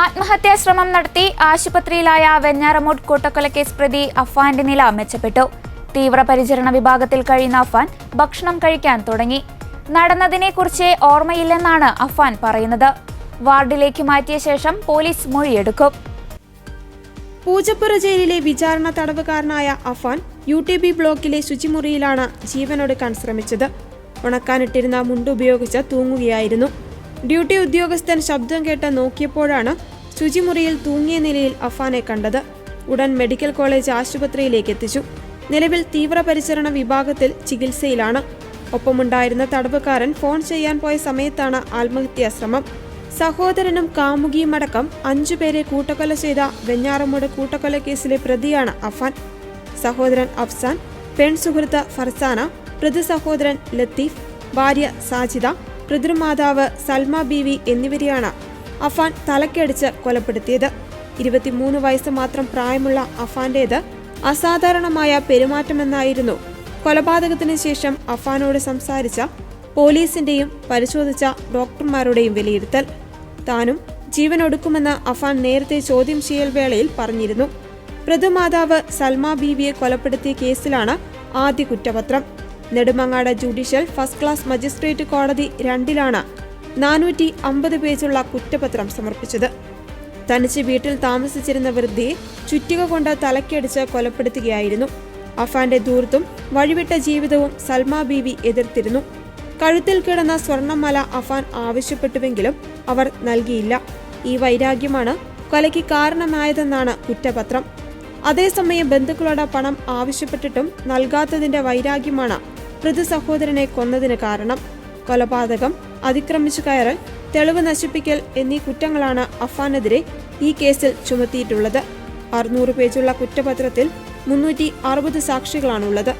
ആത്മഹത്യാശ്രമം നടത്തി ആശുപത്രിയിലായ വെഞ്ഞാറമൂട് കൂട്ടക്കൊലക്കേസ് പ്രതി അഫാന്റെ നില മെച്ചപ്പെട്ടു. തീവ്രപരിചരണ വിഭാഗത്തിൽ കഴിയുന്ന അഫാൻ ഭക്ഷണം കഴിക്കാൻ തുടങ്ങി. നടന്നതിനെക്കുറിച്ച് ഓർമ്മയില്ലെന്നാണ് അഫാൻ പറയുന്നത്. വാർഡിലേക്ക് മാറ്റിയ ശേഷം പോലീസ് മൊഴിയെടുക്കും. പൂജപ്പുര ജയിലിലെ വിചാരണ തടവുകാരനായ അഫാൻ UTB ബ്ലോക്കിലെ ശുചിമുറിയിലാണ് ജീവനൊടുക്കാൻ ശ്രമിച്ചത്. ഉണക്കാനിട്ടിരുന്ന മുണ്ടുപയോഗിച്ച് തൂങ്ങുകയായിരുന്നു. ഡ്യൂട്ടി ഉദ്യോഗസ്ഥൻ ശബ്ദം കേട്ട് നോക്കിയപ്പോഴാണ് ശുചിമുറിയിൽ തൂങ്ങിയ നിലയിൽ അഫാനെ കണ്ടത്. ഉടൻ മെഡിക്കൽ കോളേജ് ആശുപത്രിയിലേക്ക് എത്തിച്ചു. നിലവിൽ തീവ്രപരിചരണ വിഭാഗത്തിൽ ചികിത്സയിലാണ്. ഒപ്പമുണ്ടായിരുന്ന തടവുകാരൻ ഫോൺ ചെയ്യാൻ പോയ സമയത്താണ് ആത്മഹത്യാശ്രമം. സഹോദരനും കാമുകിയുമടക്കം 5 പേരെ കൂട്ടക്കൊല ചെയ്ത വെഞ്ഞാറമൂട് കൂട്ടക്കൊലക്കേസിലെ പ്രതിയാണ് അഫാൻ. സഹോദരൻ അഫ്സാൻ, പെൺസുഹൃത്ത് ഫർസാന, പ്രതി സഹോദരൻ ലത്തീഫ്, ഭാര്യ സാജിദ, പിതൃമാതാവ് സൽമ ബീവി എന്നിവരെയാണ് അഫാൻ തലക്കടിച്ച് കൊലപ്പെടുത്തിയത്. 23 വയസ്സ് മാത്രം പ്രായമുള്ള അഫാന്റേത് അസാധാരണമായ പെരുമാറ്റമെന്നായിരുന്നു കൊലപാതകത്തിന് ശേഷം അഫാനോട് സംസാരിച്ച പോലീസിന്റെയും പരിശോധിച്ച ഡോക്ടർമാരുടെയും വിലയിരുത്തൽ. താനും ജീവനൊടുക്കുമെന്ന് അഫാൻ നേരത്തെ ചോദ്യം ചെയ്യൽ വേളയിൽ പറഞ്ഞിരുന്നു. പിതൃമാതാവ് സൽമ ബീവിയെ കൊലപ്പെടുത്തിയ കേസിലാണ് ആദ്യ കുറ്റപത്രം. Nedumangad judicial first class magistrate കോടതി 2-ലാണ് 450 പേജുള്ള കുറ്റപത്രം സമർപ്പിച്ചത്. തനിച്ച് വീട്ടിൽ താമസിച്ചിരുന്ന വൃദ്ധയെ ചുറ്റിക കൊണ്ട് തലക്കടിച്ച് കൊലപ്പെടുത്തുകയായിരുന്നു. അഫാന്റെ ധൂർത്തും വഴിവിട്ട ജീവിതവും സൽമ ബീവി എതിർത്തിരുന്നു. കഴുത്തിൽ കിടന്ന സ്വർണ്ണമല അഫാൻ ആവശ്യപ്പെട്ടുവെങ്കിലും അവർ നൽകിയില്ല. ഈ വൈരാഗ്യമാണ് കൊലയ്ക്ക് കാരണമായതെന്നാണ് കുറ്റപത്രം. അതേസമയം ബന്ധുക്കളോട് പണം ആവശ്യപ്പെട്ടിട്ടും നൽകാത്തതിന്റെ വൈരാഗ്യമാണ് പ്രതി സഹോദരനെ കൊന്നതിന് കാരണം. കൊലപാതകം, അതിക്രമിച്ചു കയറൽ, തെളിവ് നശിപ്പിക്കൽ എന്നീ കുറ്റങ്ങളാണ് അഫാനെതിരെ ഈ കേസിൽ ചുമത്തിയിട്ടുള്ളത്. 600 പേജുള്ള കുറ്റപത്രത്തിൽ 360 സാക്ഷികളാണുള്ളത്.